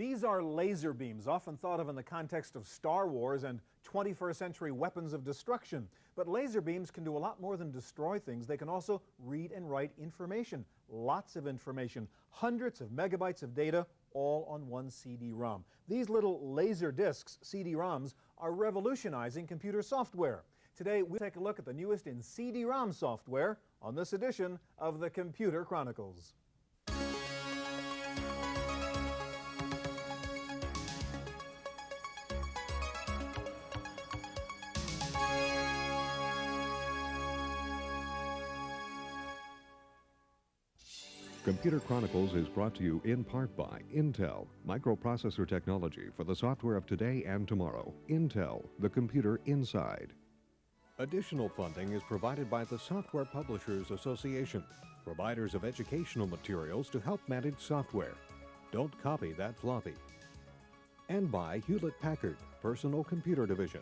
These are laser beams, often thought of in the context of Star Wars and 21st century weapons of destruction. But laser beams can do a lot more than destroy things. They can also read and write information, lots of information, hundreds of megabytes of data, all on one CD-ROM. These little laser discs, CD-ROMs, are revolutionizing computer software. Today, we'll take a look at the newest in CD-ROM software on this edition of the Computer Chronicles. Computer Chronicles is brought to you in part by Intel, microprocessor technology for the software of today and tomorrow. Intel, the computer inside. Additional funding is provided by the Software Publishers Association, providers of educational materials to help manage software. Don't copy that floppy. And by Hewlett-Packard, Personal Computer Division.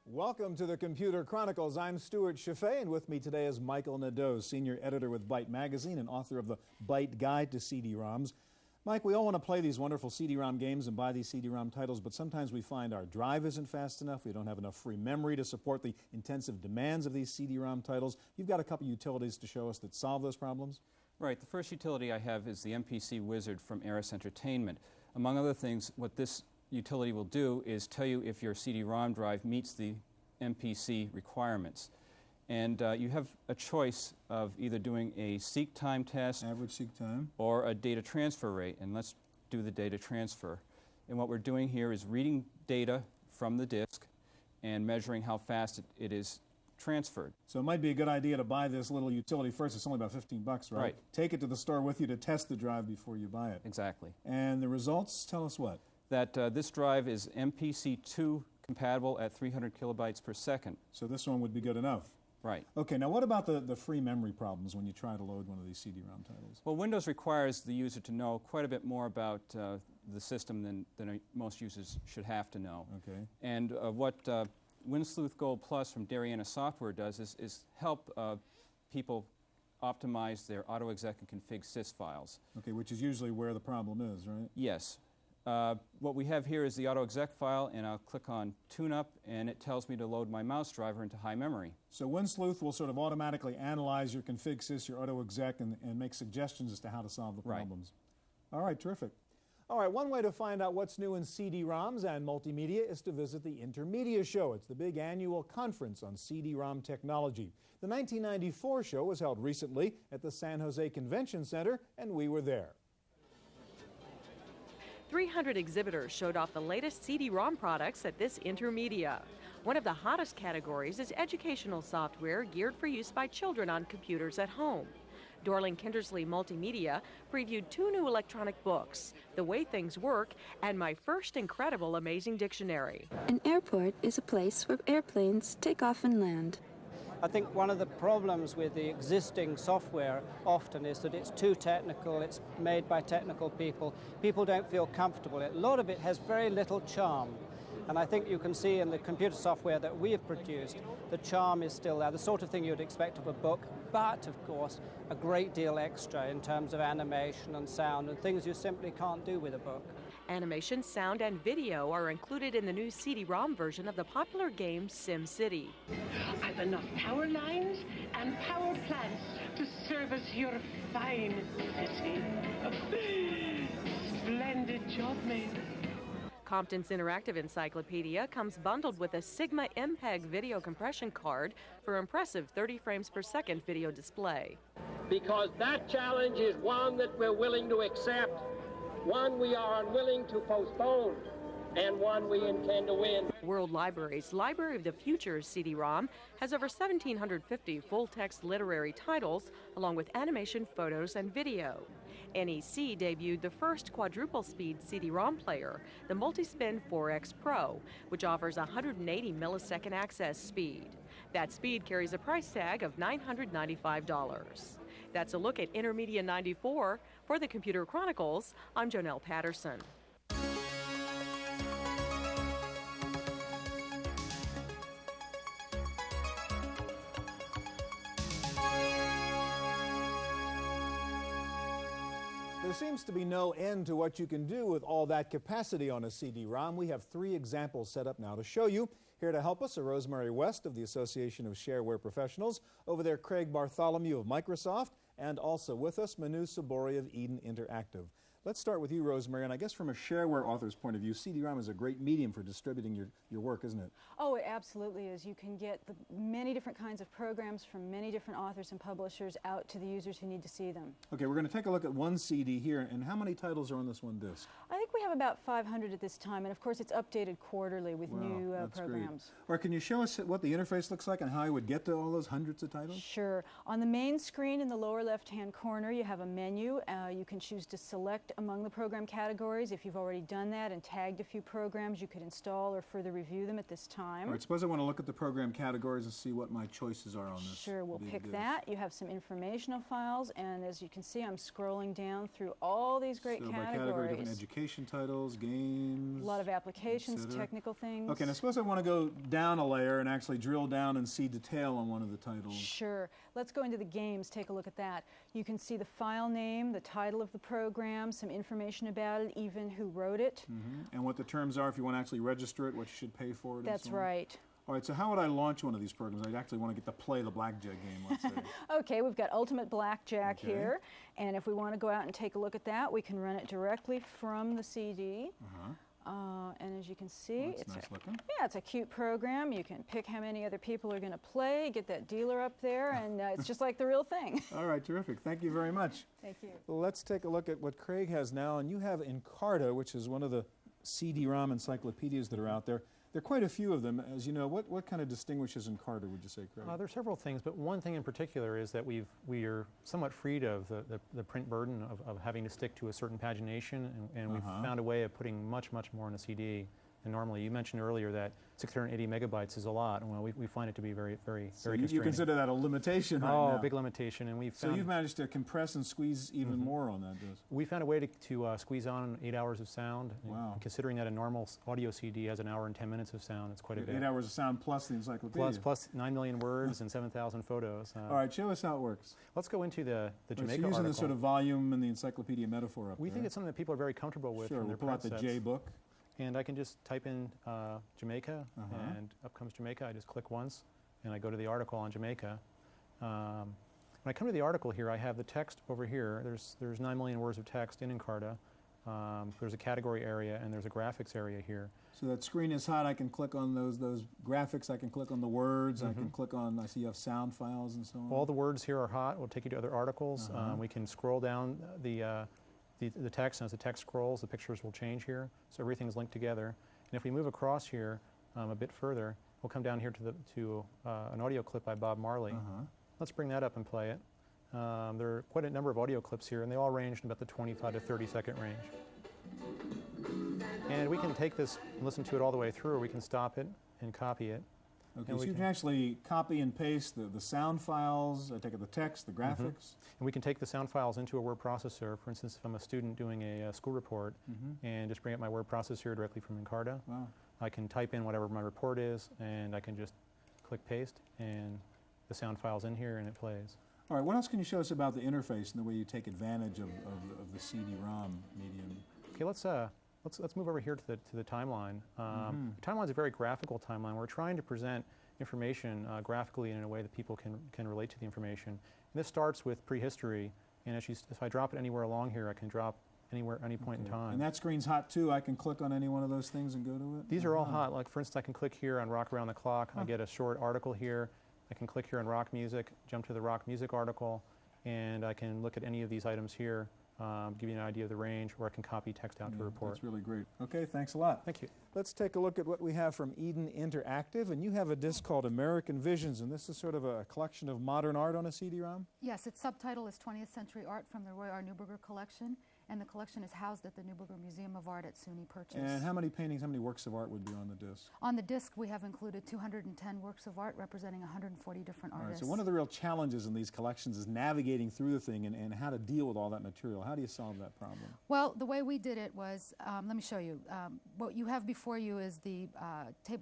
Welcome to the Computer Chronicles. I'm Stewart Cheifet, and with me today is Michael Nadeau, senior editor with Byte Magazine and author of the Byte Guide to CD-ROMs. Mike, we all want to play these wonderful CD-ROM games and buy these CD-ROM titles, but sometimes we find our drive isn't fast enough. We don't have enough free memory to support the intensive demands of these CD-ROM titles. You've got a couple utilities to show us that solve those problems? Right. The first utility I have is the MPC Wizard from Aris Entertainment. Among other things, what this utility will do is tell you if your CD-ROM drive meets the MPC requirements. And you have a choice of either doing a seek time test, average seek time, or a data transfer rate. And let's do the data transfer. And what we're doing here is reading data from the disk and measuring how fast it is transferred. So it might be a good idea to buy this little utility first. It's only about 15 bucks, right? Right. Take it to the store with you to test the drive before you buy it. Exactly. And the results tell us what? That this drive is MPC2 compatible at 300 kilobytes per second. So this one would be good enough? Right. Okay, now what about the free memory problems when you try to load one of these CD-ROM titles? Well, Windows requires the user to know quite a bit more about the system than most users should have to know. Okay. And what WinSleuth Gold Plus from Dariana Software does is help people optimize their AutoExec and config sys files. Okay, which is usually where the problem is, right? Yes. What we have here is the AutoExec file, and I'll click on Tune Up, and it tells me to load my mouse driver into high memory. So WinSleuth will sort of automatically analyze your config sys, your AutoExec, and make suggestions as to how to solve the problems. Right. All right, terrific. All right, one way to find out what's new in CD-ROMs and multimedia is to visit the Intermedia Show. It's the big annual conference on CD-ROM technology. The 1994 show was held recently at the San Jose Convention Center, and we were there. 300 exhibitors showed off the latest CD-ROM products at this Intermedia. One of the hottest categories is educational software geared for use by children on computers at home. Dorling Kindersley Multimedia previewed 2 new electronic books, The Way Things Work and My First Incredible Amazing Dictionary. An airport is a place where airplanes take off and land. I think one of the problems with the existing software often is that it's too technical, it's made by technical people. People don't feel comfortable. A lot of it has very little charm. And I think you can see in the computer software that we have produced, the charm is still there, the sort of thing you'd expect of a book, but of course a great deal extra in terms of animation and sound and things you simply can't do with a book. Animation, sound, and video are included in the new CD-ROM version of the popular game SimCity. I've enough power lines and power plants to service your fine city. Splendid job made. Compton's Interactive Encyclopedia comes bundled with a Sigma MPEG video compression card for impressive 30 frames per second video display. Because that challenge is one that we're willing to accept, one we are unwilling to postpone, and one we intend to win. World Library's Library of the Future CD-ROM has over 1,750 full-text literary titles, along with animation, photos, and video. NEC debuted the first quadruple-speed CD-ROM player, the Multispin 4X Pro, which offers 180 millisecond access speed. That speed carries a price tag of $995. That's a look at Intermedia 94. For the Computer Chronicles, I'm Jonelle Patterson. seems to be no end to what you can do with all that capacity on a CD-ROM. We have 3 examples set up now to show you. Here to help us are Rosemary West of the Association of Shareware Professionals, over there Craig Bartholomew of Microsoft, and also with us Manu Sabori of Eden Interactive. Let's start with you, Rosemary, and I guess from a shareware author's point of view, CD-ROM is a great medium for distributing your work, isn't it? Oh, it absolutely is. You can get many different kinds of programs from many different authors and publishers out to the users who need to see them. Okay, we're going to take a look at one CD here, and how many titles are on this one disc? I think we have about 500 at this time, and of course it's updated quarterly with new programs. Or can you show us what the interface looks like and how you would get to all those hundreds of titles? Sure. On the main screen in the lower left-hand corner you have a menu. You can choose to select among the program categories. If you've already done that and tagged a few programs, you could install or further review them at this time. All right, suppose I want to look at the program categories and see what my choices are on this. Sure, we'll pick that. You have some informational files, and as you can see, I'm scrolling down through all these great categories. By category, different education titles, games. A lot of applications, technical things. Okay, now suppose I want to go down a layer and actually drill down and see detail on one of the titles. Sure. Let's go into the games, take a look at that. You can see the file name, the title of the program, some information about it, even who wrote it. And what the terms are if you want to actually register it, what you should pay for it. That's right. All right, so how would I launch one of these programs? I actually want to get to play the blackjack game, let's say. Okay, we've got Ultimate Blackjack here, and if we want to go out and take a look at that, we can run it directly from the CD. And as you can see, it's nice looking. Yeah, it's a cute program. You can pick how many other people are going to play, get that dealer up there, and it's just like the real thing. All right, terrific. Thank you very much. Thank you. Well, let's take a look at what Craig has now, and you have Encarta, which is one of the CD-ROM encyclopedias that are out there. There are quite a few of them. As you know, what kind of distinguishes Encarta, would you say, Craig? There are several things, but one thing in particular is that we are somewhat freed of the print burden of having to stick to a certain pagination, and we've found a way of putting much more in a CD than normally. You mentioned earlier that 680 megabytes is a lot, and well, we find it to be very constraining. You consider that a limitation right now? Oh, big limitation, and we've found... So you've managed to compress and squeeze even more on that disc? We found a way to squeeze on 8 hours of sound. Wow. And considering that a normal audio CD has an hour and 10 minutes of sound, it's quite a bit. 8 hours of sound plus the encyclopedia. Plus 9 million words and 7,000 photos. All right, show us how it works. Let's go into the Jamaica article. Using the sort of volume and the encyclopedia metaphor up there. We think it's something that people are very comfortable with. Sure, we'll pull out the J book. And I can just type in Jamaica, and up comes Jamaica. I just click once, and I go to the article on Jamaica. When I come to the article here, I have the text over here. There's 9 million words of text in Encarta. There's a category area, and there's a graphics area here. So that screen is hot. I can click on those graphics. I can click on the words. I can click on, I see you have sound files and so on. All the words here are hot. We'll take you to other articles. We can scroll down the text, and as the text scrolls, the pictures will change here, so everything's linked together. And if we move across here a bit further, we'll come down here to an audio clip by Bob Marley. Let's bring that up and play it. There are quite a number of audio clips here, and they all range in about the 25 to 30 second range. And we can take this and listen to it all the way through, or we can stop it and copy it. Okay, so you can actually copy and paste the sound files, I take it the text, the graphics. And we can take the sound files into a word processor. For instance, if I'm a student doing a school report, and just bring up my word processor directly from Encarta. Wow. I can type in whatever my report is, and I can just click paste, and the sound file's in here, and it plays. All right, what else can you show us about the interface and the way you take advantage of the CD-ROM medium? Okay, let's move over here to the timeline. The timeline is a very graphical timeline. We're trying to present information graphically in a way that people can relate to the information. And this starts with prehistory, and if I drop it anywhere along here, I can drop anywhere, any point in time. And that screen's hot too. I can click on any one of those things and go to it? These are all hot. Like for instance, I can click here on Rock Around the Clock. I get a short article here. I can click here on rock music, jump to the rock music article, and I can look at any of these items here. Give you an idea of the range, or I can copy text out to a report. That's really great. Okay, thanks a lot. Thank you. Let's take a look at what we have from Eden Interactive, and you have a disc called American Visions, and this is sort of a collection of modern art on a CD-ROM? Yes, its subtitle is 20th Century Art from the Roy R. Neuberger Collection, and the collection is housed at the Neuberger Museum of Art at SUNY Purchase. And how many paintings, how many works of art would be on the disc? On the disc, we have included 210 works of art representing 140 different artists. All right, so one of the real challenges in these collections is navigating through the thing and how to deal with all that material. How do you solve that problem? Well, the way we did it was, let me show you. What you have before you is the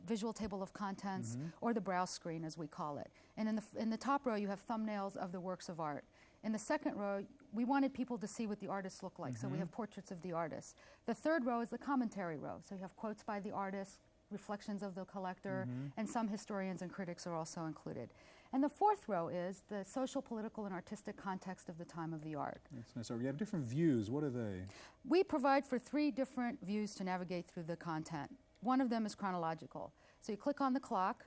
visual table of contents, or the browse screen as we call it. And in the top row you have thumbnails of the works of art. In the second row, we wanted people to see what the artists look like, so we have portraits of the artists. The third row is the commentary row, so you have quotes by the artist, reflections of the collector, and some historians and critics are also included. And the fourth row is the social, political, and artistic context of the time of the art. That's nice. So you have different views. What are they? We provide for 3 different views to navigate through the content. One of them is chronological. So you click on the clock,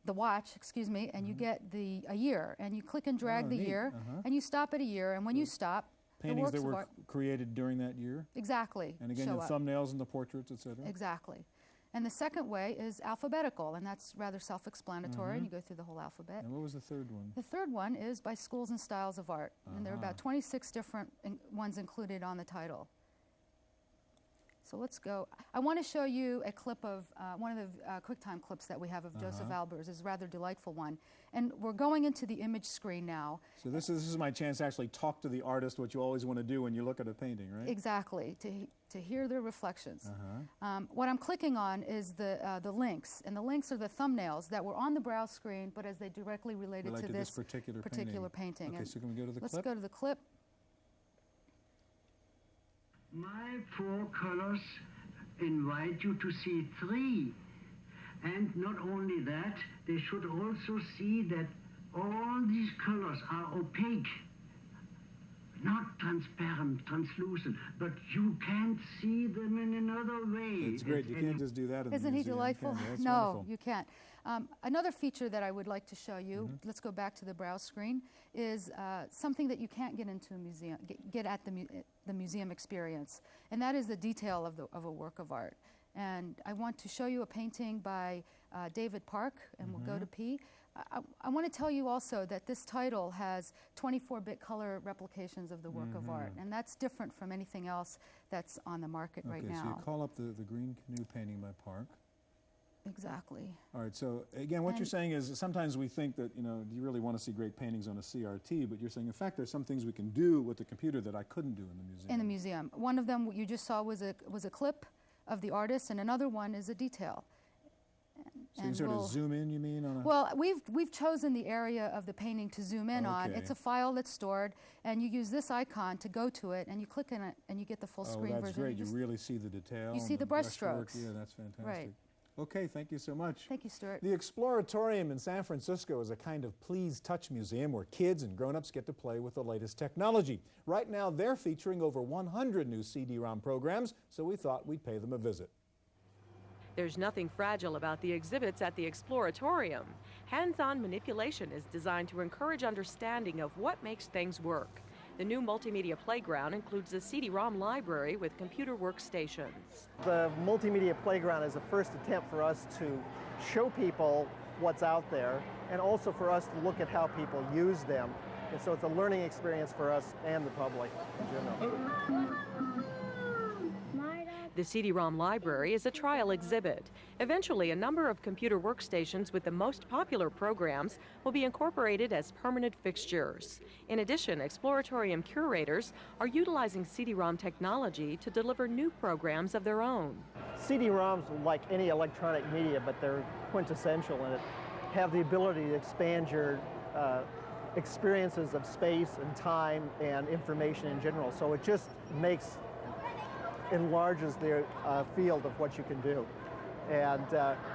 the watch, excuse me, and you get a year, and you click and drag the year, and you stop at a year, and when you stop, paintings the works that were of art, created during that year? exactly, And again, show the up. thumbnails and the portraits, etc.? Exactly. And the second way is alphabetical, and that's rather self-explanatory, and you go through the whole alphabet. And what was the third one? The third one is by schools and styles of art, and there are about 26 different ones included on the title. So let's go. I want to show you a clip of one of the QuickTime clips that we have of Joseph Albers. It's a rather delightful one. And we're going into the image screen now. So this is my chance to actually talk to the artist, what you always want to do when you look at a painting, right? Exactly, to hear their reflections. What I'm clicking on is the links, and the links are the thumbnails that were on the browse screen, but as they directly related to this particular painting. Okay, so can we go to the clip? Let's go to the clip. My 4 colors invite you to see 3. And not only that, they should also see that all these colors are opaque, not transparent, translucent, but you can't see them in another way. It's great. You can't just do that in the Isn't he museum, delightful? can you? No, Wonderful. you can't. Another feature that I would like to show you, let's go back to the browse screen, is something that you can't get into a museum, get at the museum experience, and that is the detail of a work of art. And I want to show you a painting by David Park, and we'll go to P. I want to tell you also that this title has 24-bit color replications of the work of art, and that's different from anything else that's on the market right now. Okay, so you call up the Green Canoe painting by Park. Exactly. All right, so again, what you're saying is sometimes we think that, you know, you really want to see great paintings on a CRT, but you're saying, in fact, there's some things we can do with the computer that I couldn't do in the museum. In the museum. One of them you just saw was a clip of the artist, and another one is a detail. So you sort of zoom in, you mean? On a well, we've chosen the area of the painting to zoom in on. It's a file that's stored, and you use this icon to go to it, and you click on it, and you get the full screen version. Oh, that's great. You really see the detail. You see the brush strokes. Yeah, that's fantastic. Right. Okay, thank you so much. Thank you, Stewart. The Exploratorium in San Francisco is a kind of Please Touch museum where kids and grown-ups get to play with the latest technology. Right now, they're featuring over 100 new CD-ROM programs, so we thought we'd pay them a visit. There's nothing fragile about the exhibits at the Exploratorium. Hands-on manipulation is designed to encourage understanding of what makes things work. The new multimedia playground includes a CD-ROM library with computer workstations. The multimedia playground is a first attempt for us to show people what's out there and also for us to look at how people use them. And so it's a learning experience for us and the public in general. The CD-ROM library is a trial exhibit. Eventually, a number of computer workstations with the most popular programs will be incorporated as permanent fixtures. In addition, Exploratorium curators are utilizing CD-ROM technology to deliver new programs of their own. CD-ROMs, like any electronic media, but they're quintessential in it, have the ability to expand your experiences of space and time and information in general. So it just enlarges the field of what you can do. And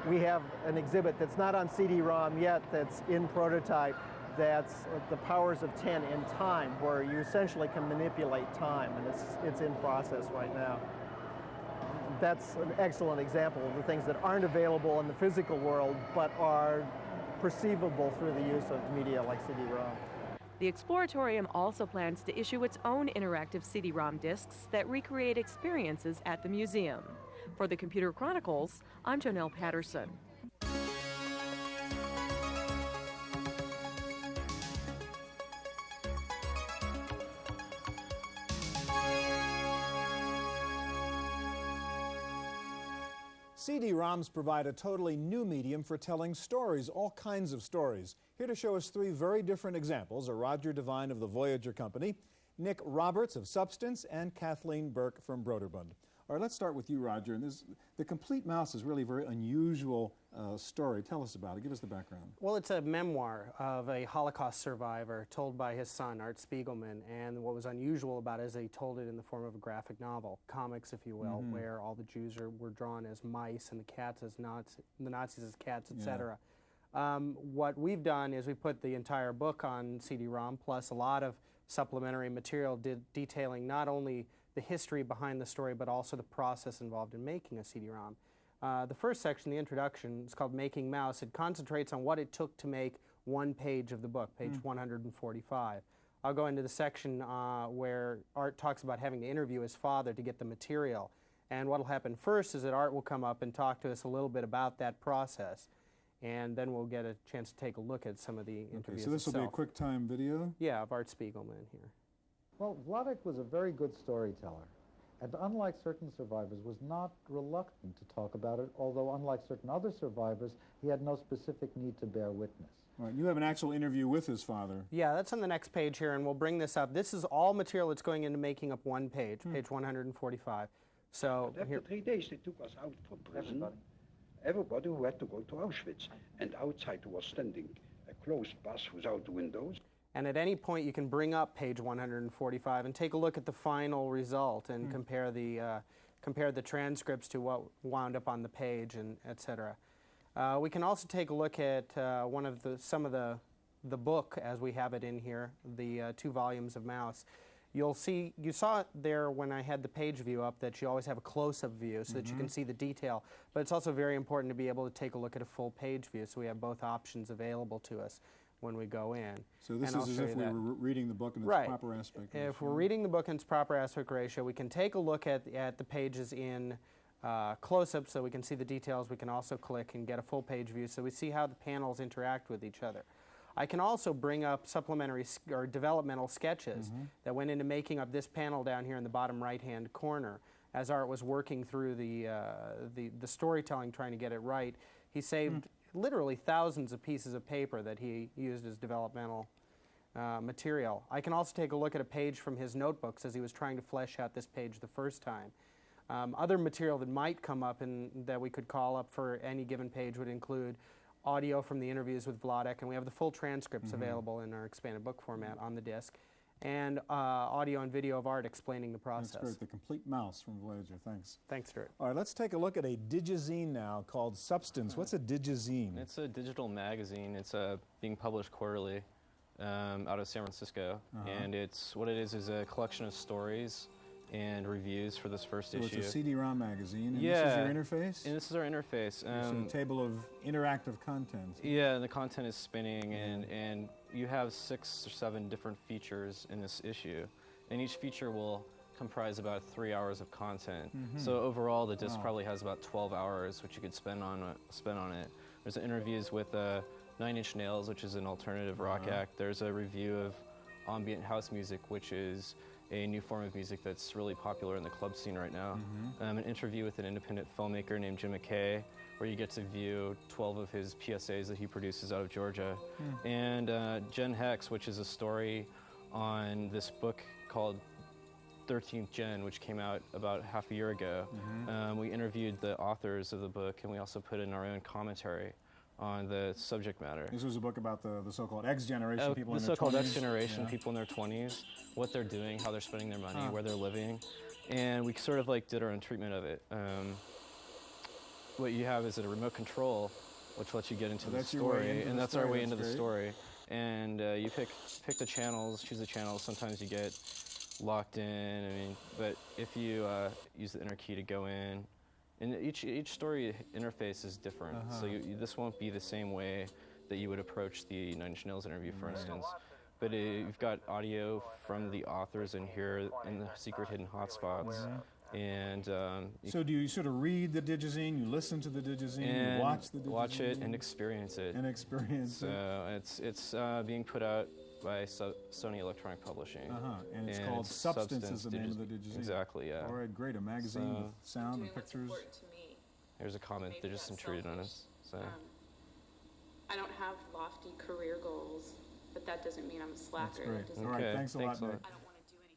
we have an exhibit that's not on CD-ROM yet, that's in prototype, that's the powers of 10 in time, where you essentially can manipulate time, and it's in process right now. That's an excellent example of the things that aren't available in the physical world, but are perceivable through the use of media like CD-ROM. The Exploratorium also plans to issue its own interactive CD-ROM discs that recreate experiences at the museum. For the Computer Chronicles, I'm Jonelle Patterson. CD-ROMs provide a totally new medium for telling stories, all kinds of stories. Here to show us 3 very different examples are Roger Devine of the Voyager Company, Nick Roberts of Substance, and Kathleen Burke from Broderbund. All right, let's start with you, Roger. And the Complete Mouse is really a very unusual story. Tell us about it. Give us the background. Well, it's a memoir of a Holocaust survivor told by his son, Art Spiegelman. And what was unusual about it is that he told it in the form of a graphic novel, comics, if you will, where all the Jews were drawn as mice and the cats as the Nazis as cats, etc. What we've done is we put the entire book on CD-ROM plus a lot of supplementary material detailing not only the history behind the story but also the process involved in making a CD-ROM. The first section, the introduction, is called Making Mouse. It concentrates on what it took to make one page of the book, page 145. I'll go into the section where Art talks about having to interview his father to get the material. And what will happen first is that Art will come up and talk to us a little bit about that process. And then we'll get a chance to take a look at some of the interviews. So this will be a quick time video? Yeah, of Art Spiegelman here. Well, Wladek was a very good storyteller, and unlike certain survivors, was not reluctant to talk about it, although unlike certain other survivors, he had no specific need to bear witness. All right, you have an actual interview with his father. Yeah, that's on the next page here, and we'll bring this up. This is all material that's going into making up one page, page 145. So after 3 days, they took us out from prison. Everybody who had to go to Auschwitz, and outside was standing a closed bus without windows. And at any point you can bring up page 145 and take a look at the final result and compare the transcripts to what wound up on the page, and etc. We can also take a look at some of the book as we have it in here, the 2 volumes of Mouse. You saw it there when I had the page view up that you always have a close-up view so that you can see the detail, but it's also very important to be able to take a look at a full page view, so we have both options available to us when we go in. So this is as if we were reading the book in its proper aspect ratio. If we're reading the book in its proper aspect ratio, we can take a look at the pages in close-up so we can see the details. We can also click and get a full page view so we see how the panels interact with each other. I can also bring up supplementary or developmental sketches that went into making up this panel down here in the bottom right-hand corner. As Art was working through the storytelling, trying to get it right, he saved literally thousands of pieces of paper that he used as developmental material. I can also take a look at a page from his notebooks as he was trying to flesh out this page the first time. Other material that might come up and that we could call up for any given page would include audio from the interviews with Wladek, and we have the full transcripts available in our expanded book format on the disc, and audio and video of Art explaining the process. That's great. The Complete Mouse from Voyager. Thanks. Thanks, Stewart. All right, let's take a look at a digizine now called Substance. What's a digizine? It's a digital magazine. It's being published quarterly out of San Francisco, and what it is a collection of stories and reviews for this first issue. It's a CD-ROM magazine, and this is your interface? And this is our interface. It's a table of interactive content. Yeah, and the content is spinning, and you have 6 or 7 different features in this issue, and each feature will comprise about 3 hours of content. So overall, the disc probably has about 12 hours, which you could spend on it. There's interviews with 9 Inch Nails, which is an alternative rock act. There's a review of ambient house music, which is a new form of music that's really popular in the club scene right now. An interview with an independent filmmaker named Jim McKay, where you get to view 12 of his PSAs that he produces out of Georgia. And Gen Hex, which is a story on this book called 13th Gen, which came out about half a year ago. We interviewed the authors of the book, and we also put in our own commentary on the subject matter. This was a book about the so-called X generation, people in their 20s. The so-called X generation, people in their 20s, what they're doing, how they're spending their money, where they're living. And we sort of did our own treatment of it. What you have is a remote control, which lets you get into the story, and that's our way into the story. And you pick the channels, choose the channels. Sometimes you get locked in, but if you use the enter key to go in, and each story interface is different, so this won't be the same way that you would approach the 9 Inch Nails interview, for instance. But you've got audio from the authors in here in the secret hidden hotspots. And so do you sort of read the digizine, you listen to the digizine, you watch the digizine? Watch it and experience it. So it's being put out by Sony Electronic Publishing. And it's called Substance is the name of the digizine. Exactly, yeah. All right, great. A magazine with sound and pictures. Here's a comment they just intruded on us. So. I don't have lofty career goals, but that doesn't mean I'm a slacker. That's great. All right, thanks a lot, Nick.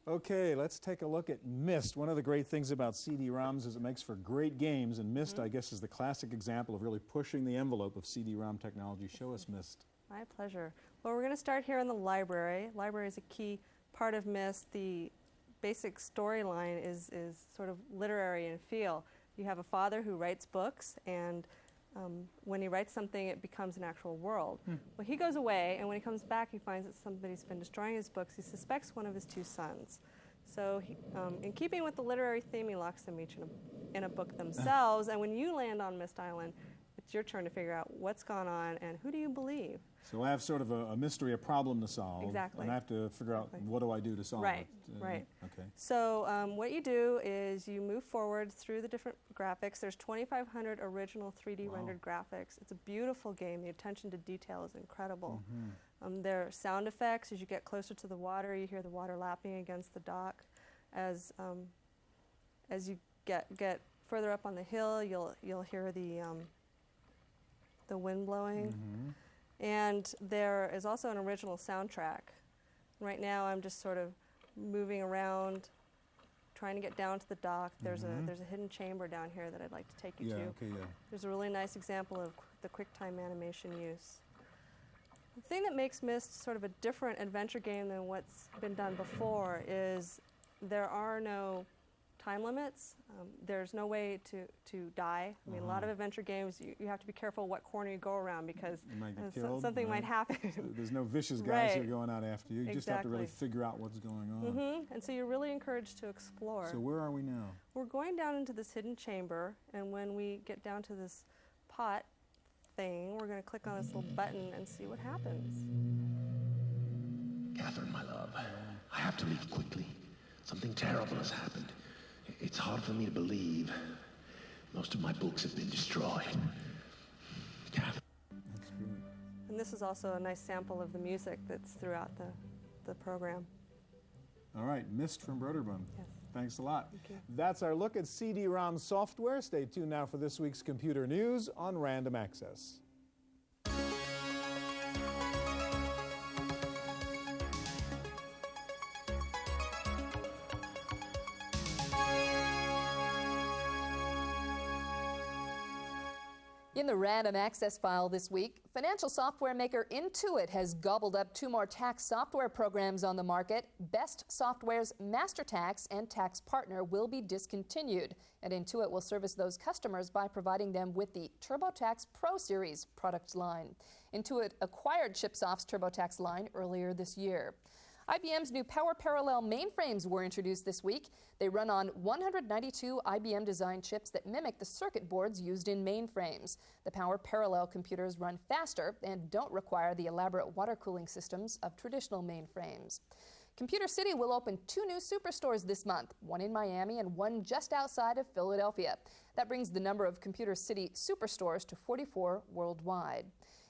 Okay, let's take a look at Myst. One of the great things about CD-ROMs is it makes for great games, and Myst, I guess, is the classic example of really pushing the envelope of CD-ROM technology. Show us Myst. My pleasure. Well, we're going to start here in the library. Library is a key part of Myst. The basic storyline is sort of literary in feel. You have a father who writes books, and when he writes something, it becomes an actual world. Well, he goes away, and when he comes back, he finds that somebody's been destroying his books. He suspects one of his two sons. So in keeping with the literary theme, he locks them each in a book themselves, and when you land on Myst Island, it's your turn to figure out what's gone on and who do you believe. So I have sort of a mystery, a problem to solve. Exactly. And I have to figure out what do I do to solve right, it. Right. Okay. So what you do is you move forward through the different graphics. There's 2,500 original 3D rendered graphics. It's a beautiful game. The attention to detail is incredible. There are sound effects. As you get closer to the water, you hear the water lapping against the dock. As you get further up on the hill, you'll hear the wind blowing. And there is also an original soundtrack. Right now I'm just sort of moving around, trying to get down to the dock. There's a hidden chamber down here that I'd like to take you to. Okay, yeah. There's a really nice example of the QuickTime animation use. The thing that makes Myst sort of a different adventure game than what's been done before is there are no time limits. There's no way to die. I mean, a lot of adventure games, you have to be careful what corner you go around because something might happen. There's no vicious guys who are going out after you. You just have to really figure out what's going on. And so you're really encouraged to explore. So where are we now? We're going down into this hidden chamber, and when we get down to this pot thing, we're going to click on this little button and see what happens. Catherine, my love, I have to leave quickly. Something terrible has happened. It's hard for me to believe. Most of my books have been destroyed. Catherine. That's good. And this is also a nice sample of the music that's throughout the program. All right, Myst from Broderbund. Yes. Thanks a lot. Thank you. That's our look at CD-ROM software. Stay tuned now for this week's computer news on Random Access. In the Random Access file this week, financial software maker Intuit has gobbled up 2 more tax software programs on the market. Best Software's MasterTax and Tax Partner will be discontinued, and Intuit will service those customers by providing them with the TurboTax Pro Series product line. Intuit acquired Chipsoft's TurboTax line earlier this year. IBM's new Power Parallel mainframes were introduced this week. They run on 192 IBM-designed chips that mimic the circuit boards used in mainframes. The Power Parallel computers run faster and don't require the elaborate water cooling systems of traditional mainframes. Computer City will open 2 new superstores this month, one in Miami and one just outside of Philadelphia. That brings the number of Computer City superstores to 44 worldwide.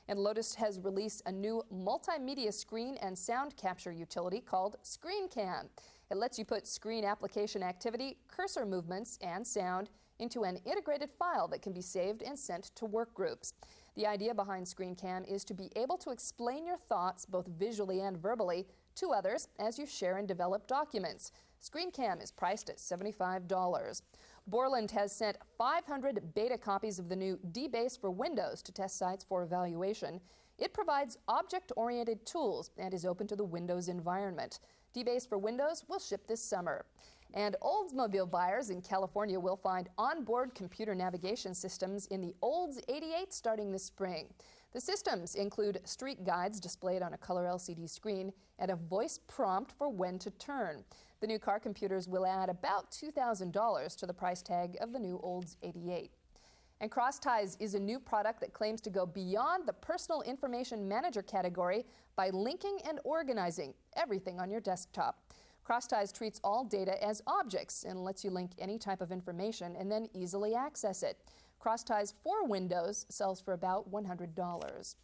And Lotus has released a new multimedia screen and sound capture utility called ScreenCam. It lets you put screen application activity, cursor movements, and sound into an integrated file that can be saved and sent to work groups. The idea behind ScreenCam is to be able to explain your thoughts both visually and verbally to others as you share and develop documents. ScreenCam is priced at $75. Borland has sent 500 beta copies of the new DBase for Windows to test sites for evaluation. It provides object-oriented tools and is open to the Windows environment. DBase for Windows will ship this summer. And Oldsmobile buyers in California will find onboard computer navigation systems in the Olds 88 starting this spring. The systems include street guides displayed on a color LCD screen and a voice prompt for when to turn. The new car computers will add about $2,000 to the price tag of the new Olds 88. And CrossTies is a new product that claims to go beyond the personal information manager category by linking and organizing everything on your desktop. CrossTies treats all data as objects and lets you link any type of information and then easily access it. CrossTies for Windows sells for about $100.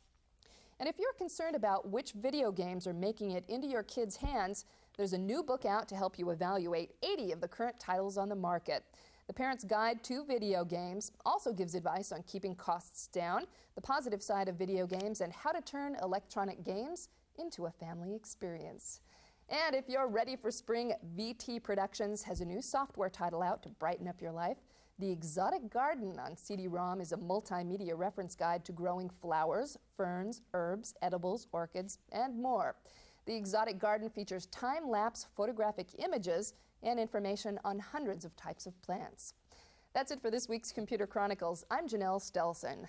And if you're concerned about which video games are making it into your kids' hands, there's a new book out to help you evaluate 80 of the current titles on the market. The Parent's Guide to Video Games also gives advice on keeping costs down, the positive side of video games, and how to turn electronic games into a family experience. And if you're ready for spring, VT Productions has a new software title out to brighten up your life. The Exotic Garden on CD-ROM is a multimedia reference guide to growing flowers, ferns, herbs, edibles, orchids, and more. The Exotic Garden features time-lapse photographic images and information on hundreds of types of plants. That's it for this week's Computer Chronicles. I'm Janelle Stelson.